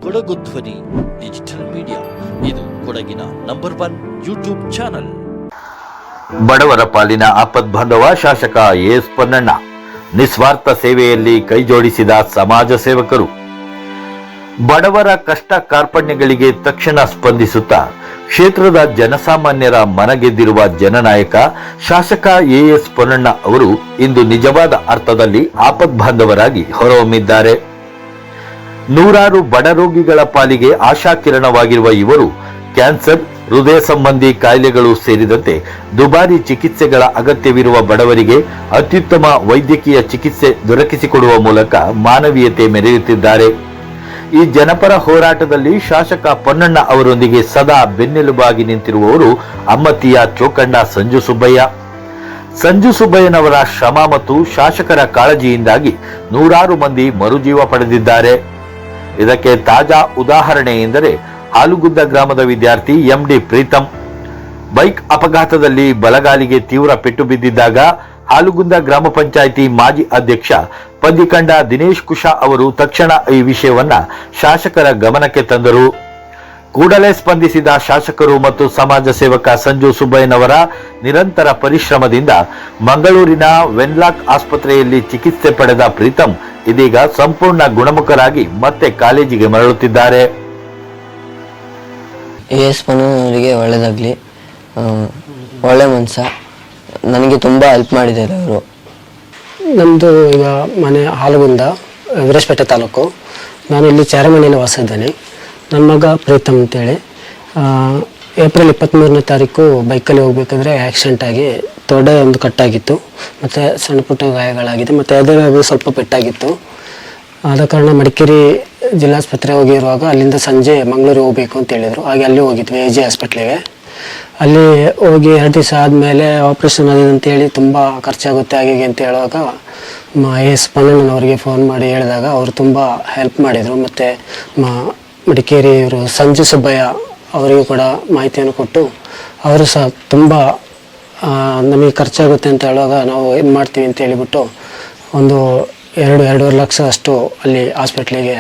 ಕೊಡಗು ಧ್ವನಿ digital media. ಇದು ಕೊಡಗಿನ ನಂಬರ್ 1 ಯೂಟ್ಯೂಬ್ ಚಾನಲ್. ಬಡವರ ಪಾಲಿನ ಆಪದ್ಬಾಂಧವ ಶಾಸಕ ಎಸ್ ಪೊನ್ನಣ್ಣ ನಿಸ್ವಾರ್ಥ ಸೇವೆಯಲ್ಲಿ ಕೈಜೋಡಿಸಿದ ಸಮಾಜ ಸೇವಕರು. ಬಡವರ ಕಷ್ಟ ಕಾರ್ಪಣ್ಯಗಳಿಗೆ ತಕ್ಷಣ ಸ್ಪಂದಿಸುತ್ತಾ ಕ್ಷೇತ್ರದ ಜನಸಾಮಾನ್ಯರ ಮನಗೆದ್ದಿರುವ ಜನನಾಯಕ ಶಾಸಕ ಎಸ್ ಪೊನ್ನಣ್ಣ ಅವರು ಇಂದು ನಿಜವಾದ ಅರ್ಥದಲ್ಲಿ ಆಪದ್ಬಾಂಧವರಾಗಿ ಹೊರಹೊಮ್ಮಿದ್ದಾರೆ. ನೂರಾರು ಬಡ ರೋಗಿಗಳ ಪಾಲಿಗೆ ಆಶಾಕಿರಣವಾಗಿರುವ ಇವರು ಕ್ಯಾನ್ಸರ್, ಹೃದಯ ಸಂಬಂಧಿ ಕಾಯಿಲೆಗಳು ಸೇರಿದಂತೆ ದುಬಾರಿ ಚಿಕಿತ್ಸೆಗಳ ಅಗತ್ಯವಿರುವ ಬಡವರಿಗೆ ಅತ್ಯುತ್ತಮ ವೈದ್ಯಕೀಯ ಚಿಕಿತ್ಸೆ ದೊರಕಿಸಿಕೊಡುವ ಮೂಲಕ ಮಾನವೀಯತೆ ಮೆರೆಯುತ್ತಿದ್ದಾರೆ. ಈ ಜನಪರ ಹೋರಾಟದಲ್ಲಿ ಶಾಸಕ ಪೊನ್ನಣ್ಣ ಅವರೊಂದಿಗೆ ಸದಾ ಬೆನ್ನೆಲುಬಾಗಿ ನಿಂತಿರುವವರು ಅಮ್ಮತ್ತಿಯ ಚೋಕಂಡ ಸಂಜು ಸುಬ್ಬಯ್ಯ. ಸಂಜು ಸುಬ್ಬಯ್ಯನವರ ಶ್ರಮ ಮತ್ತು ಶಾಸಕರ ಕಾಳಜಿಯಿಂದಾಗಿ ನೂರಾರು ಮಂದಿ ಮರುಜೀವ ಪಡೆದಿದ್ದಾರೆ. ಇದಕ್ಕೆ ತಾಜಾ ಉದಾಹರಣೆ ಎಂದರೆ ಆಲುಗುಂದ ಗ್ರಾಮದ ವಿದ್ಯಾರ್ಥಿ ಎಂಡಿ ಪ್ರೀತಂ. ಬೈಕ್ ಅಪಘಾತದಲ್ಲಿ ಬಲಗಾಲಿಗೆ ತೀವ್ರ ಪೆಟ್ಟು ಬಿದ್ದಿದ್ದಾಗ ಆಲುಗುಂದ ಗ್ರಾಮ ಪಂಚಾಯಿತಿ ಮಾಜಿ ಅಧ್ಯಕ್ಷ ಪಂದಿಕಂಡ ದಿನೇಶ್ ಕುಶಾ ಅವರು ತಕ್ಷಣ ಈ ವಿಷಯವನ್ನ ಶಾಸಕರ ಗಮನಕ್ಕೆ ತಂದರು. ಕೂಡಲೇ ಸ್ಪಂದಿಸಿದ ಶಾಸಕರು ಮತ್ತು ಸಮಾಜ ಸೇವಕ ಸಂಜು ಸುಬ್ಬಯ್ಯನವರ ನಿರಂತರ ಪರಿಶ್ರಮದಿಂದ ಮಂಗಳೂರಿನ ವೆನ್ಲಾಕ್ ಆಸ್ಪತ್ರೆಯಲ್ಲಿ ಚಿಕಿತ್ಸೆ ಪಡೆದ ಪ್ರೀತಂ ಇದೀಗ ಸಂಪೂರ್ಣ ಗುಣಮುಖರಾಗಿ ಮತ್ತೆ ಕಾಲೇಜಿಗೆ ಮರಳುತ್ತಿದ್ದಾರೆ. ಎಸ್ ಪೊನ್ನಣ್ಣವರಿಗೆ ಒಳ್ಳೆಯದಾಗಲಿ. ಒಳ್ಳೆ ಮನುಷ್ಯ, ನನಗೆ ತುಂಬ ಹೆಲ್ಪ್ ಮಾಡಿದ್ದಾರೆ ಅವರು. ನಮ್ಮದು ಈಗ ಮನೆ ಆಲುಗುಂದ, ವೀರೇಶಪೇಟೆ ತಾಲೂಕು. ನಾನು ಇಲ್ಲಿ ಚಾರಮನೆಯಲ್ಲಿ ವಾಸ ಇದ್ದೇನೆ. ನನ್ನ ಮಗ ಪ್ರೀತಮ್ ಅಂತೇಳಿ ಏಪ್ರಿಲ್ 23ನೇ ತಾರೀಕು ಬೈಕಲ್ಲಿ ಹೋಗ್ಬೇಕಾದ್ರೆ ಆಕ್ಸಿಡೆಂಟ್ ಆಗಿ ತೊಡೆ ಒಂದು ಕಟ್ಟಾಗಿತ್ತು, ಮತ್ತು ಸಣ್ಣ ಪುಟ್ಟ ಗಾಯಗಳಾಗಿದೆ, ಮತ್ತು ಅದರಲ್ಲಿ ಸ್ವಲ್ಪ ಪೆಟ್ಟಾಗಿತ್ತು. ಆದ ಕಾರಣ ಮಡಿಕೇರಿ ಜಿಲ್ಲಾಸ್ಪತ್ರೆ ಹೋಗಿರುವಾಗ ಅಲ್ಲಿಂದ ಸಂಜೆ ಮಂಗಳೂರಿಗೆ ಹೋಗಬೇಕು ಅಂತ ಹೇಳಿದರು. ಹಾಗೆ ಅಲ್ಲಿ ಹೋಗಿದ್ವಿ AJ ಹಾಸ್ಪಿಟ್ಲಿಗೆ. ಅಲ್ಲಿ ಹೋಗಿ 2 ದಿವಸ ಆದಮೇಲೆ ಆಪ್ರೇಷನ್ ಆಗಿದೆ ಅಂತೇಳಿ ತುಂಬ ಖರ್ಚಾಗುತ್ತೆ ಹಾಗೆ ಅಂತ ಹೇಳುವಾಗ ಎಸ್ ಪೊನ್ನಣ್ಣನವರಿಗೆ ಫೋನ್ ಮಾಡಿ ಹೇಳಿದಾಗ ಅವರು ತುಂಬ ಹೆಲ್ಪ್ ಮಾಡಿದರು. ಮತ್ತು ಮಡಿಕೇರಿ ಇವರು ಸಂಜು ಸುಬ್ಬಯ್ಯ ಅವರಿಗೂ ಕೂಡ ಮಾಹಿತಿಯನ್ನು ಕೊಟ್ಟು ಅವರು ಸಹ ತುಂಬ ನಮಗೆ ಖರ್ಚಾಗುತ್ತೆ ಅಂತ ಹೇಳುವಾಗ ನಾವು ಏನು ಮಾಡ್ತೀವಿ ಅಂತ ಹೇಳಿಬಿಟ್ಟು ಒಂದು 2-2.5 ಲಕ್ಷ ಅಷ್ಟು ಅಲ್ಲಿ ಹಾಸ್ಪಿಟ್ಲಿಗೆ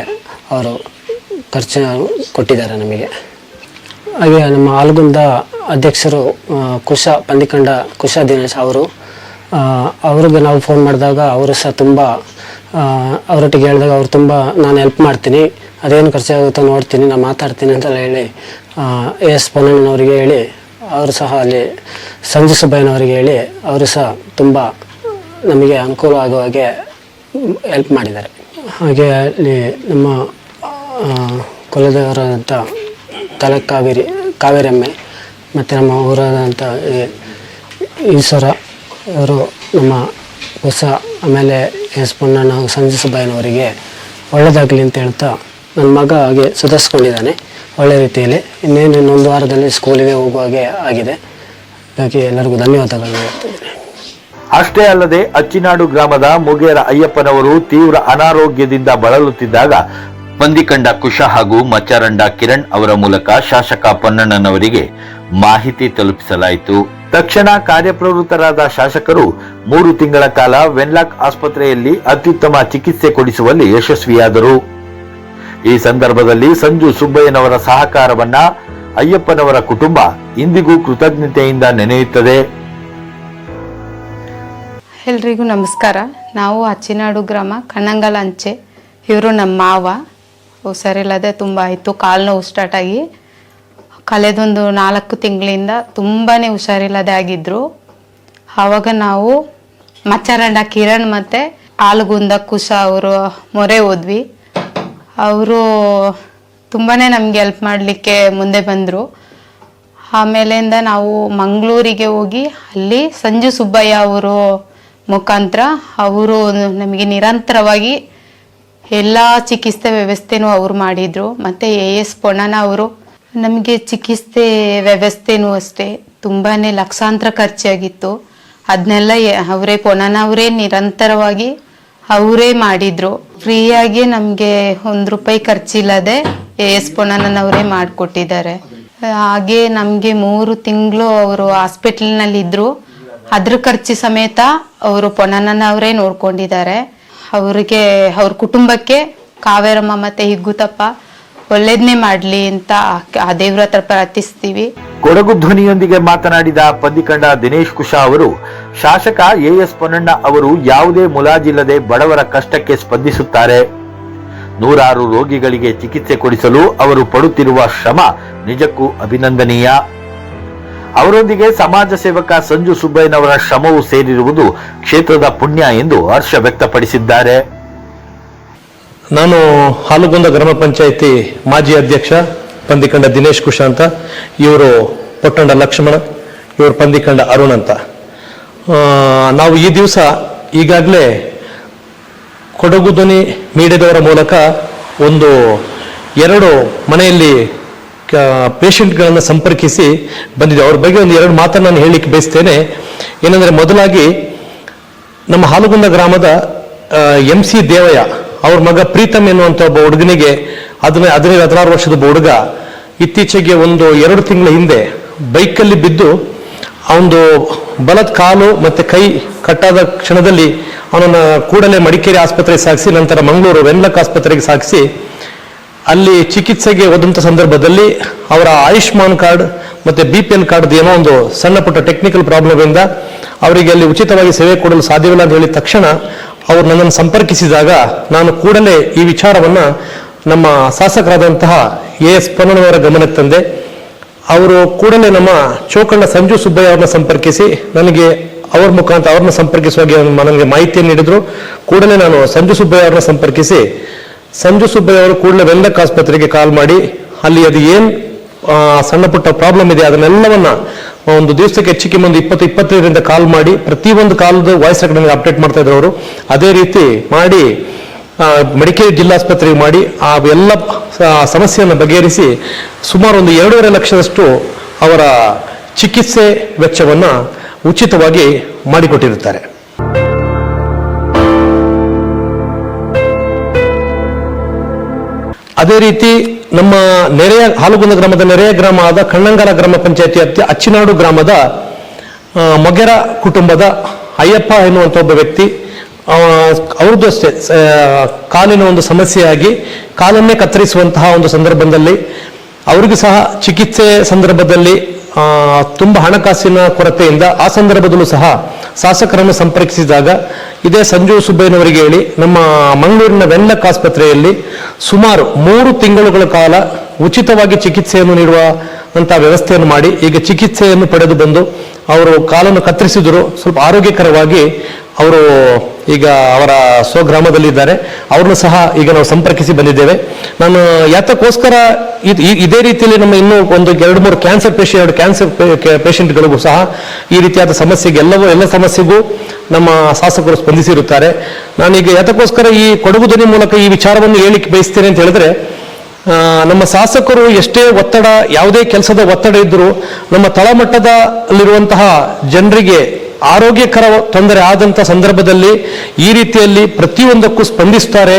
ಅವರು ಖರ್ಚು ಕೊಟ್ಟಿದ್ದಾರೆ ನಮಗೆ. ಹಾಗೆ ನಮ್ಮ ಆಲುಗುಂದ ಅಧ್ಯಕ್ಷರು ಪಂದಿಕಂಡ ಕುಶಾ ದಿನೇಶ್ ಅವ್ರಿಗೆ ನಾವು ಫೋನ್ ಮಾಡಿದಾಗ ಅವರು ಸಹ ತುಂಬ ಅವರೊಟ್ಟಿಗೆ ಹೇಳಿದಾಗ ಅವರು ತುಂಬ ನಾನು ಹೆಲ್ಪ್ ಮಾಡ್ತೀನಿ, ಅದೇನು ಖರ್ಚಾಗುತ್ತೋ ನೋಡ್ತೀನಿ, ನಾನು ಮಾತಾಡ್ತೀನಿ ಅಂತೆಲ್ಲ ಹೇಳಿ ಎಸ್ ಪೊನ್ನಣ್ಣನವರಿಗೆ ಹೇಳಿ ಅವರು ಸಹ ಅಲ್ಲಿ ಸಂಜು ಸುಬ್ಬಯ್ಯನವರಿಗೆ ಹೇಳಿ ಅವರು ಸಹ ತುಂಬ ನಮಗೆ ಅನುಕೂಲ ಆಗುವ ಹಾಗೆ ಹೆಲ್ಪ್ ಮಾಡಿದ್ದಾರೆ. ಹಾಗೆ ಅಲ್ಲಿ ನಮ್ಮ ಕುಲದೇವರಾದಂಥ ತಲೆ ಕಾವೇರಮ್ಮೆ ಮತ್ತು ನಮ್ಮ ಊರಾದಂಥ ಈಶ್ವರ ಅವರು ನಮ್ಮ ಹೊಸ ಆಮೇಲೆ ಎಸ್ ಪೊನ್ನಣ್ಣ ಸಂಜು ಸುಬ್ಬಯ್ಯನವರಿಗೆ ಒಳ್ಳೆಯದಾಗಲಿ ಅಂತ ಹೇಳ್ತಾ ನನ್ನ ಮಗ ಹಾಗೆ ಸುಧಾರಿಸ್ಕೊಂಡಿದ್ದಾನೆ ಒಳ್ಳೆ ರೀತಿಯಲ್ಲಿ. ಇನ್ನೊಂದು ವಾರದಲ್ಲಿ ಸ್ಕೂಲಿಗೆ ಹೋಗುವ ಹಾಗೆ ಆಗಿದೆ. ಹಾಗಾಗಿ ಎಲ್ಲರಿಗೂ ಧನ್ಯವಾದಗಳನ್ನು ಹೇಳ್ತಿದ್ದೀನಿ. ಅಷ್ಟೇ ಅಲ್ಲದೆ ಅಚ್ಚಿನಾಡು ಗ್ರಾಮದ ಮುಗೇರ ಅಯ್ಯಪ್ಪನವರು ತೀವ್ರ ಅನಾರೋಗ್ಯದಿಂದ ಬಳಲುತ್ತಿದ್ದಾಗ ಪಂದಿಕಂಡ ಕುಶಾ ಹಾಗೂ ಮಚ್ಚಾರಂಡ ಕಿರಣ್ ಅವರ ಮೂಲಕ ಶಾಸಕ ಪೊನ್ನಣ್ಣನವರಿಗೆ ಮಾಹಿತಿ ತಲುಪಿಸಲಾಯಿತು. ತಕ್ಷಣ ಕಾರ್ಯಪ್ರವೃತ್ತರಾದ ಶಾಸಕರು 3 ತಿಂಗಳ ಕಾಲ ವೆನ್ಲಾಕ್ ಆಸ್ಪತ್ರೆಯಲ್ಲಿ ಅತ್ಯುತ್ತಮ ಚಿಕಿತ್ಸೆ ಕೊಡಿಸುವಲ್ಲಿ ಯಶಸ್ವಿಯಾದರು. ಈ ಸಂದರ್ಭದಲ್ಲಿ ಸಂಜು ಸುಬ್ಬಯ್ಯನವರ ಸಹಕಾರವನ್ನ ಅಯ್ಯಪ್ಪನವರ ಕುಟುಂಬ ಇಂದಿಗೂ ಕೃತಜ್ಞತೆಯಿಂದ ನೆನೆಯುತ್ತದೆ. ಎಲ್ರಿಗೂ ನಮಸ್ಕಾರ. ನಾವು ಅಚ್ಚಿನಾಡು ಗ್ರಾಮ ಕಣ್ಣಂಗಲ ಅಂಚೆ. ಇವರು ನಮ್ಮ ಮಾವ. ಹುಷಾರಿಲ್ಲದೆ ತುಂಬ ಆಯಿತು, ಕಾಲು ನೋವು ಸ್ಟಾರ್ಟ್ ಆಗಿ ಕಳೆದೊಂದು 4 ತಿಂಗಳಿಂದ ತುಂಬಾ ಹುಷಾರಿಲ್ಲದೆ ಆಗಿದ್ರು. ಆವಾಗ ನಾವು ಮಚ್ಚಾರಂಡ ಕಿರಣ್ ಮತ್ತು ಆಲುಗುಂದ ಕುಶಾ ಅವರು ಮೊರೆ ಹೋದ್ವಿ. ಅವರು ತುಂಬಾ ನಮಗೆ ಹೆಲ್ಪ್ ಮಾಡಲಿಕ್ಕೆ ಮುಂದೆ ಬಂದರು. ಆಮೇಲಿಂದ ನಾವು ಮಂಗಳೂರಿಗೆ ಹೋಗಿ ಅಲ್ಲಿ ಸಂಜು ಸುಬ್ಬಯ್ಯ ಅವರು ಮುಖಾಂತರ ಅವರು ನಮಗೆ ನಿರಂತರವಾಗಿ ಎಲ್ಲ ಚಿಕಿತ್ಸೆ ವ್ಯವಸ್ಥೆನೂ ಅವ್ರು ಮಾಡಿದರು. ಮತ್ತು ಎಸ್ ಪೊನ್ನಣ್ಣ ಅವರು ನಮಗೆ ಚಿಕಿತ್ಸೆ ವ್ಯವಸ್ಥೆನೂ ಅಷ್ಟೇ ತುಂಬಾ ಲಕ್ಷಾಂತರ ಖರ್ಚಾಗಿತ್ತು. ಅದನ್ನೆಲ್ಲ ಪೊನ್ನಣ್ಣ ಅವರೇ ನಿರಂತರವಾಗಿ ಅವರೇ ಮಾಡಿದರು. ಫ್ರೀಯಾಗಿ ನಮಗೆ 1 ರೂಪಾಯಿ ಖರ್ಚಿಲ್ಲದೆ ಎಸ್ ಪೊನ್ನಣ್ಣನವರೇ ಮಾಡಿಕೊಟ್ಟಿದ್ದಾರೆ. ಹಾಗೆ ನಮಗೆ 3 ತಿಂಗಳು ಅವರು ಹಾಸ್ಪಿಟಲ್ನಲ್ಲಿದ್ದರು. ಅದ್ರ ಖರ್ಚು ಸಮೇತ ಅವರು ಪೊನ್ನಣ್ಣನವರೇ ನೋಡ್ಕೊಂಡಿದ್ದಾರೆ. ಅವ್ರ ಕುಟುಂಬಕ್ಕೆ ಕಾವೇರಮ್ಮ ಮತ್ತು ಹಿಗ್ಗುತಪ್ಪ ಒಳ್ಳೇದನ್ನೇ ಮಾಡಲಿ ಅಂತ ಆ ದೇವ್ರ ಹತ್ರ ಪ್ರಾರ್ಥಿಸ್ತೀವಿ. ಕೊಡಗು ಧ್ವನಿಯೊಂದಿಗೆ ಮಾತನಾಡಿದ ಪಂದಿಕಂಡ ದಿನೇಶ್ ಕುಶಾ ಅವರು, ಶಾಸಕ ಎಎಸ್ ಪೊನ್ನಣ್ಣ ಅವರು ಯಾವುದೇ ಮುಲಾಜಿಲ್ಲದೆ ಬಡವರ ಕಷ್ಟಕ್ಕೆ ಸ್ಪಂದಿಸುತ್ತಾರೆ. ನೂರಾರು ರೋಗಿಗಳಿಗೆ ಚಿಕಿತ್ಸೆ ಕೊಡಿಸಲು ಅವರು ಪಡುತ್ತಿರುವ ಶ್ರಮ ನಿಜಕ್ಕೂ ಅಭಿನಂದನೀಯ. ಅವರೊಂದಿಗೆ ಸಮಾಜ ಸೇವಕ ಸಂಜು ಸುಬ್ಬಯ್ಯನವರ ಶ್ರಮವೂ ಸೇರಿರುವುದು ಕ್ಷೇತ್ರದ ಪುಣ್ಯ ಎಂದು ಹರ್ಷ ವ್ಯಕ್ತಪಡಿಸಿದ್ದಾರೆ. ನಾನು ಹಾಲುಗುಂದ ಗ್ರಾಮ ಪಂಚಾಯಿತಿ ಮಾಜಿ ಅಧ್ಯಕ್ಷ ಪಂದಿಕಂಡ ದಿನೇಶ್ ಕುಶಾ ಅಂತ, ಇವರು ಪೊಟ್ಟಂಡ ಲಕ್ಷ್ಮಣ, ಇವರು ಪಂದಿಕಂಡ ಅರುಣ್ ಅಂತ. ನಾವು ಈ ದಿವಸ ಈಗಾಗಲೇ ಕೊಡಗು ಧ್ವನಿ ಮೀಡಿಯಾದವರ ಮೂಲಕ ಒಂದು 2 ಮನೆಯಲ್ಲಿ ಪೇಷಂಟ್ಗಳನ್ನು ಸಂಪರ್ಕಿಸಿ ಬಂದಿದೆ. ಅವ್ರ ಬಗ್ಗೆ ಒಂದು 2 ಮಾತನ್ನು ನಾನು ಹೇಳಲಿಕ್ಕೆ ಬಯಸ್ತೇನೆ. ಏನಂದರೆ, ಮೊದಲಾಗಿ ನಮ್ಮ ಹಾಲುಗುಂದ ಗ್ರಾಮದ MC ದೇವಯ್ಯ ಅವ್ರ ಮಗ ಪ್ರೀತಮ್ ಎನ್ನುವಂಥ ಒಬ್ಬ ಹುಡುಗನಿಗೆ 15-16 ವರ್ಷದ ಒಬ್ಬ ಹುಡುಗ ಇತ್ತೀಚೆಗೆ 1-2 ತಿಂಗಳ ಹಿಂದೆ ಬೈಕಲ್ಲಿ ಬಿದ್ದು ಅವನದು ಬಲದ ಕಾಲು ಮತ್ತು ಕೈ ಕಟ್ಟಾದ ಕ್ಷಣದಲ್ಲಿ ಅವನನ್ನು ಕೂಡಲೇ ಮಡಿಕೇರಿ ಆಸ್ಪತ್ರೆಗೆ ಸಾಗಿಸಿ, ನಂತರ ಮಂಗಳೂರು ವೆನ್ಲಕ್ ಆಸ್ಪತ್ರೆಗೆ ಸಾಗಿಸಿ ಅಲ್ಲಿ ಚಿಕಿತ್ಸೆಗೆ ಹೋದಂಥ ಸಂದರ್ಭದಲ್ಲಿ ಅವರ ಆಯುಷ್ಮಾನ್ ಕಾರ್ಡ್ ಮತ್ತು BPL ಕಾರ್ಡ್ ಏನೋ ಒಂದು ಸಣ್ಣ ಪುಟ್ಟ ಟೆಕ್ನಿಕಲ್ ಪ್ರಾಬ್ಲಮ್ ಇಂದ ಅವರಿಗೆ ಅಲ್ಲಿ ಉಚಿತವಾಗಿ ಸೇವೆ ಕೊಡಲು ಸಾಧ್ಯವಿಲ್ಲ ಅಂತ ಹೇಳಿದ ತಕ್ಷಣ ಅವರು ನನ್ನನ್ನು ಸಂಪರ್ಕಿಸಿದಾಗ ನಾನು ಕೂಡಲೇ ಈ ವಿಚಾರವನ್ನು ನಮ್ಮ ಶಾಸಕರಾದಂತಹ AS ಪೊನ್ನಣ್ಣನವರ ಗಮನಕ್ಕೆ ತಂದೆ. ಅವರು ಕೂಡಲೇ ನಮ್ಮ ಚೋಕಣ್ಣ ಸಂಜು ಸುಬ್ಬಯ್ಯ ಅವ್ರನ್ನ ಸಂಪರ್ಕಿಸಿ ನನಗೆ ಅವ್ರ ಮುಖಾಂತರ ಅವ್ರನ್ನ ಸಂಪರ್ಕಿಸುವಾಗಿ ನನಗೆ ಮಾಹಿತಿಯನ್ನು ನೀಡಿದ್ರು. ಕೂಡಲೇ ನಾನು ಸಂಜು ಸುಬ್ಬಯ್ಯ ಅವ್ರನ್ನ ಸಂಪರ್ಕಿಸಿ ಸಂಜು ಸುಬ್ಬಯ್ಯ ಅವರು ಕೂಡಲೇ ವೆನ್ಲಕ್ ಆಸ್ಪತ್ರೆಗೆ ಕಾಲ್ ಮಾಡಿ ಅಲ್ಲಿ ಅದು ಏನು ಸಣ್ಣ ಪುಟ್ಟ ಪ್ರಾಬ್ಲಮ್ ಇದೆ ಅದನ್ನೆಲ್ಲವನ್ನ ಒಂದು ದಿವಸಕ್ಕೆ ಹೆಚ್ಚಿಗೆ ಒಂದು 20-25ರಿಂದ ಕಾಲ್ ಮಾಡಿ ಪ್ರತಿಯೊಂದು ಕಾಲದ ವಾಯ್ಸ್ ರೆಕಾರ್ಡಿಂಗ್ ಅಪ್ಡೇಟ್ ಮಾಡ್ತಾ ಇದ್ರು ಅವರು. ಅದೇ ರೀತಿ ಮಾಡಿ ಮಡಿಕೇರಿ ಜಿಲ್ಲಾಸ್ಪತ್ರೆಗೆ ಮಾಡಿ ಆ ಎಲ್ಲ ಸಮಸ್ಯೆಯನ್ನು ಬಗೆಹರಿಸಿ ಸುಮಾರು ಒಂದು 2.5 ಲಕ್ಷದಷ್ಟು ಅವರ ಚಿಕಿತ್ಸೆ ವೆಚ್ಚವನ್ನು ಉಚಿತವಾಗಿ ಮಾಡಿಕೊಟ್ಟಿರುತ್ತಾರೆ. ಅದೇ ರೀತಿ ನಮ್ಮ ನೆರೆಯ ಹಾಲುಗುಂದ ಗ್ರಾಮದ ನೆರೆಯ ಗ್ರಾಮ ಆದ ಕಣ್ಣಂಗಾಲ ಗ್ರಾಮ ಪಂಚಾಯತಿ ಅಚ್ಚಿನಾಡು ಗ್ರಾಮದ ಮೊಗೆರ ಕುಟುಂಬದ ಅಯ್ಯಪ್ಪ ಎನ್ನುವಂಥ ಒಬ್ಬ ವ್ಯಕ್ತಿ, ಅವ್ರದ್ದು ಅಷ್ಟೇ ಕಾಲಿನ ಒಂದು ಸಮಸ್ಯೆಯಾಗಿ ಕಾಲನ್ನೇ ಕತ್ತರಿಸುವಂತಹ ಒಂದು ಸಂದರ್ಭದಲ್ಲಿ ಅವರಿಗೂ ಸಹ ಚಿಕಿತ್ಸೆ ಸಂದರ್ಭದಲ್ಲಿ ತುಂಬ ಹಣಕಾಸಿನ ಕೊರತೆಯಿಂದ ಆ ಸಂದರ್ಭದಲ್ಲೂ ಸಹ ಶಾಸಕರನ್ನು ಸಂಪರ್ಕಿಸಿದಾಗ ಇದೇ ಸಂಜು ಸುಬ್ಬಯ್ಯನವರಿಗೆ ಹೇಳಿ ನಮ್ಮ ಮಂಗಳೂರಿನ ವೆನ್ಲಕ್ ಆಸ್ಪತ್ರೆಯಲ್ಲಿ ಸುಮಾರು 3 ತಿಂಗಳುಗಳ ಕಾಲ ಉಚಿತವಾಗಿ ಚಿಕಿತ್ಸೆಯನ್ನು ನೀಡುವ ಅಂತ ವ್ಯವಸ್ಥೆಯನ್ನು ಮಾಡಿ ಈಗ ಚಿಕಿತ್ಸೆಯನ್ನು ಪಡೆದು ಬಂದು ಅವರು ಕಾಲನ್ನು ಕತ್ತರಿಸಿದರು. ಸ್ವಲ್ಪ ಆರೋಗ್ಯಕರವಾಗಿ ಅವರು ಈಗ ಅವರ ಸ್ವಗ್ರಾಮದಲ್ಲಿದ್ದಾರೆ. ಅವ್ರನ್ನು ಸಹ ಈಗ ನಾವು ಸಂಪರ್ಕಿಸಿ ಬಂದಿದ್ದೇವೆ. ನಾನು ಯಾತಕ್ಕೋಸ್ಕರ ಇದೇ ರೀತಿಯಲ್ಲಿ ನಮ್ಮ ಇನ್ನೂ ಒಂದು 2-3 ಕ್ಯಾನ್ಸರ್ ಪೇಷಂಟ್ಗಳಿಗೂ ಸಹ ಈ ರೀತಿಯಾದ ಸಮಸ್ಯೆಗೆ ಎಲ್ಲ ಸಮಸ್ಯೆಗೂ ನಮ್ಮ ಶಾಸಕರು ಸ್ಪಂದಿಸಿರುತ್ತಾರೆ. ನಾನೀಗ ಯಾತಕ್ಕೋಸ್ಕರ ಈ ಕೊಡಗು ಧ್ವನಿ ಮೂಲಕ ಈ ವಿಚಾರವನ್ನು ಹೇಳಿಕ್ಕೆ ಬಯಸ್ತೇನೆ ಅಂತ ಹೇಳಿದ್ರೆ, ನಮ್ಮ ಶಾಸಕರು ಎಷ್ಟೇ ಒತ್ತಡ, ಯಾವುದೇ ಕೆಲಸದ ಒತ್ತಡ ಇದ್ದರೂ ನಮ್ಮ ತಳಮಟ್ಟದಲ್ಲಿರುವಂತಹ ಜನರಿಗೆ ಆರೋಗ್ಯಕರ ತೊಂದರೆ ಆದಂಥ ಸಂದರ್ಭದಲ್ಲಿ ಈ ರೀತಿಯಲ್ಲಿ ಪ್ರತಿಯೊಂದಕ್ಕೂ ಸ್ಪಂದಿಸ್ತಾರೆ.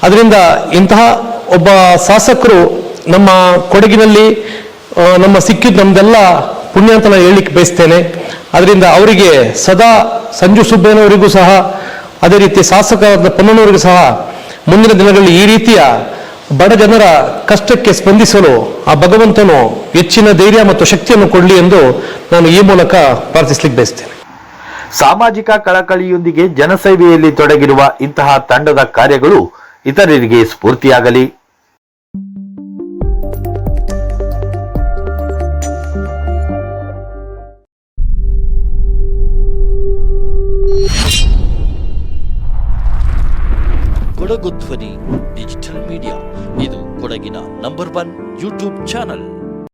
ಅದರಿಂದ ಇಂತಹ ಒಬ್ಬ ಶಾಸಕರು ನಮ್ಮ ಕೊಡಗಿನಲ್ಲಿ ನಮ್ಮ ಸಿಕ್ಕಿದ್ದು ನಮ್ದೆಲ್ಲ ಪುಣ್ಯ ಅಂತ ನಾನು ಹೇಳಲಿಕ್ಕೆ ಬಯಸ್ತೇನೆ. ಅದರಿಂದ ಅವರಿಗೆ ಸದಾ ಸಂಜು ಸುಬ್ಬಯ್ಯನವರಿಗೂ ಸಹ ಅದೇ ರೀತಿ ಶಾಸಕರಾದ ಪೊನ್ನಣ್ಣವರಿಗೂ ಸಹ ಮುಂದಿನ ದಿನಗಳಲ್ಲಿ ಈ ರೀತಿಯ ಬಡ ಜನರ ಕಷ್ಟಕ್ಕೆ ಸ್ಪಂದಿಸಲು ಆ ಭಗವಂತನು ಹೆಚ್ಚಿನ ಧೈರ್ಯ ಮತ್ತು ಶಕ್ತಿಯನ್ನು ಕೊಡಲಿ ಎಂದು ನಾನು ಈ ಮೂಲಕ ಪ್ರಾರ್ಥಿಸಲಿಕ್ಕೆ ಬಯಸ್ತೇನೆ. ಸಾಮಾಜಿಕ ಕಳಕಳಿಯೊಂದಿಗೆ ಜನಸೇವೆಯಲ್ಲಿ ತೊಡಗಿರುವ ಇಂತಹ ತಂಡದ ಕಾರ್ಯಗಳು ಇತರರಿಗೆ ಸ್ಫೂರ್ತಿಯಾಗಲಿ. ಕೊಡಗು ಧ್ವನಿ ಡಿಜಿಟಲ್ ಮೀಡಿಯಾ, ಇದು ಕೊಡಗಿನ ನಂಬರ್ 1 ಯೂಟ್ಯೂಬ್ ಚಾನಲ್.